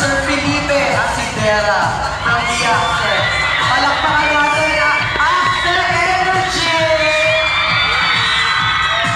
Sir Felipe Asidera from the Actor. Palakpakan natin ang Actor Energy!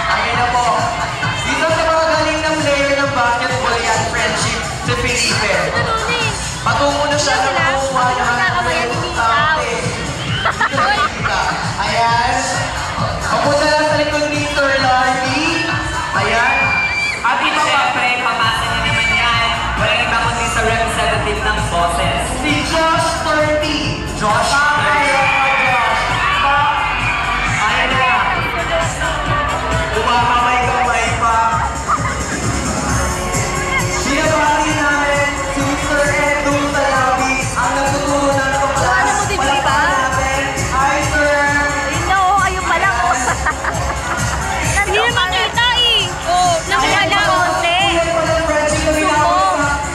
Ayun na po. Dito sa mga galing ng player ng basketball yan, friendship, si Felipe. Patungo na siya na makuha ng ayan. Papunta lang sa likod ni Sir Lardy. Ayan. At ito syempre, papasa na naman yan. Walang iba kundi sa representative ng boses. Si Josh 30. Josh. Ayan na. Umakamay-kamay pa. Sinabati namin si Sir Edu Salabi ang nagtuturo ng tuklas. Palakpakan natin. Hi, Sir. Ayun pala ko. Hindi naman kita eh. Nakilala ko konti.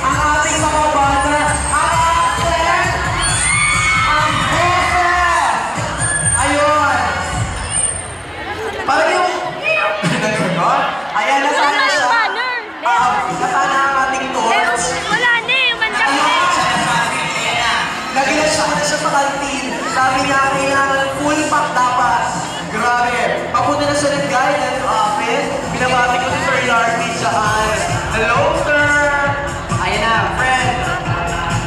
Ang ating mga bata, ang accent, ang boses. Ayun. Parang yung... Ayan, nasana siya. Nasana ang ating torch. Wala na eh. Mandak na eh. Nagilasya na siya sa kantin. Sabi niya, kailangan full pack dapat. Grabe. Papunta na siya ng guidance office. Binabati ko si Sir Lardy dyan. Hello, sir! Ayan na, friend.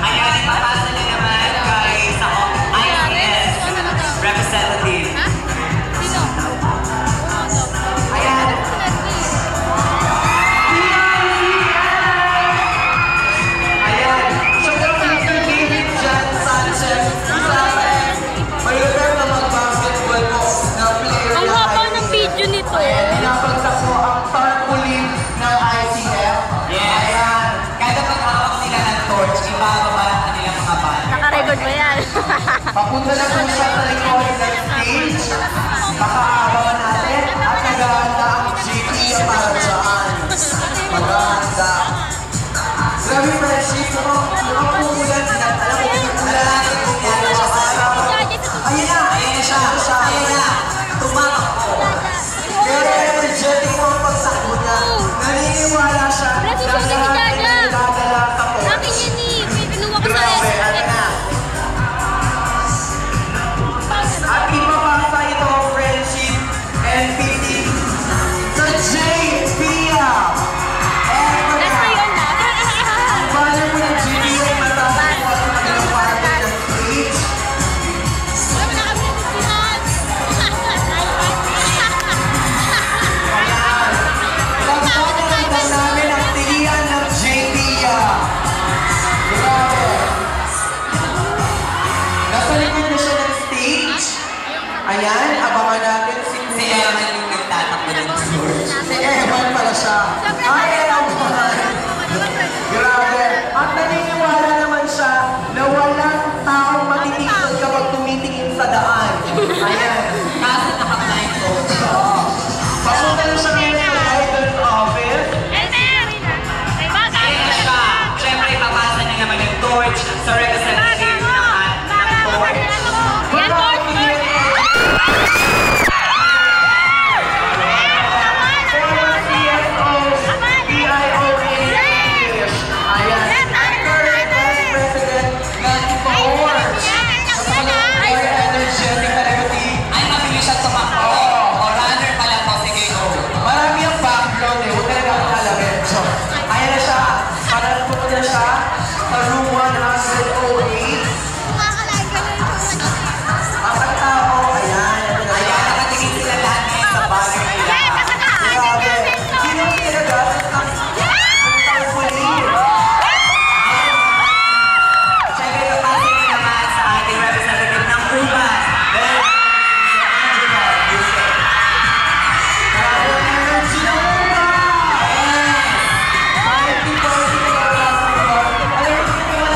Ayan, ipapasa na naman kay sa ICS representative. Sino? Ayan. Ayan. So, Sir David Jan Sanchez, isa may lugar na mag-basketball po na player Ang ng haba ng ICF. video nito. Ayan, pinapagsak po ang tarpaulin ng ICF. Yes. Ayan. Kada paghawak nila ng torch, ibababa ang kanilang mga bata. Nakarecord mo yan. Papunta na po siya sa likod ng stage. Pakaabangan natin at naghahanda ang GP para dyan. Maghahanda. Grabe friendship, mukhang pumulan sila. Alam mo, nalalaki po yan. Ayun na! Ayan na siya. Ayan na. Tumapak po. Pero energetic po ang pagsakbo niya. Naniniwala siya na lahat ay nagdadala sa coach. Akin yun eh. May pinuha ko sa Grabe, ano na? At ipapasa ito ang friendship and pity sa J. Pia. Last na yun na. Ang banner mo ng GBO matapos po ang kanilang partner ng stage. Ayan. Pagpapalantan namin ang tilian ng J. Pia. Grabe. Nasa likod na siya ng stage. Ayan, abangan natin si Si Eman yung nagtatakbo ng torch. Si Evan pala siya. Ay, Evan! Grabe. At naniniwala naman siya na walang taong matitigil kapag tumitingin sa daan. Ayan. Kaso naka-blind coach. Papunta na siya ngayon sa guidance office. Ayan na siya. Siyempre, ipapasa niya naman yung torch sa representative ng torch. Yan, torch, torch. Former CSO, PIO English. Ayan. Current Vice President ng Forge. Sa mga very energetic na relative. Ay, mabilis siya tumakbo. O runner pala to. Sige, go. Marami ang background eh. Huwag talaga akong alamin. So, ayan na siya. Parang pupunta siya sa room 108. Ang tao, ayan. Ayan, nakatingin sila lahat ngayon sa bagay nila. Grabe. Sino ang ginagamit ng tarpaulin? Siyempre, ipapasa niya naman sa ating representative ng Ruban. Then, si Angela Yusef. Grabe ang energy ng mga! Yes! Mighty Boy, alam mo, hindi naman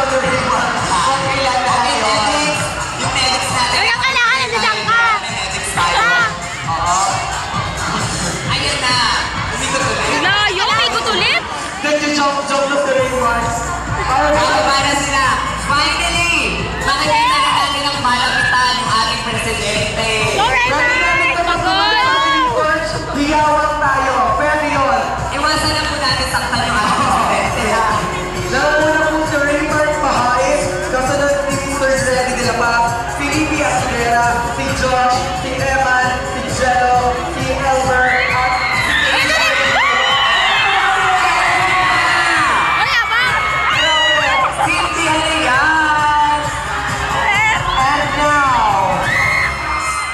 tuloy mo. Kung kailan na Okay, yun. medics. Yung medics natin. Kaya kailangan nandiyan ka. May medics tayo. Ah. Oo. Ayun na. Umikot ulit. Layo, may gutulit. Nag-jump na si Raymond. Nakaba na sila. Finally, makikita na natin ang malapitan ng ating presidente. Go, Raymond! Pagod! Hiyawak tayo. Pwede yun. Iwasan na po natin saktan yung ating presidente. Nauna po si Raymond Mahais, kasunod ni Mr. Zeddy de la Paz, si Libby Aguilera, si Josh, si Eman, si Jello, si Elmer, at Wala ba? Cindy Haligan! And now,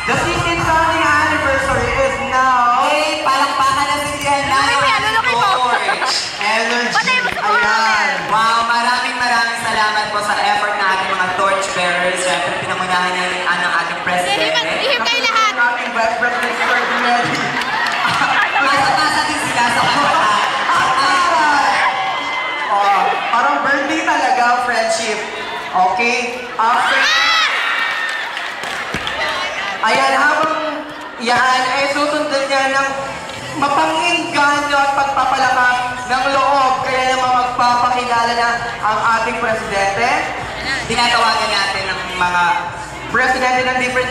the 16th founding anniversary is now Hey, palakpakan na si Diana. Lulukin mo. energy. Patay mo sa mga Ayan. Wow, maraming salamat po sa effort ng ating mga torch bearers. Siyempre, pinamunahan niya ang ating presidente. Ihip kayo lahat. Ang aming best friend, Mr. Ready. Masa-masa din sila sa kapatan. Oh, parang birthday talaga, friendship. Okay? After... Ayan, habang yan ay susundan niya ng mapangingganyo at pagpapalakas ng loob. Kaya naman magpapakilala na ang ating presidente. Tinatawagan natin ng mga Presidente ng different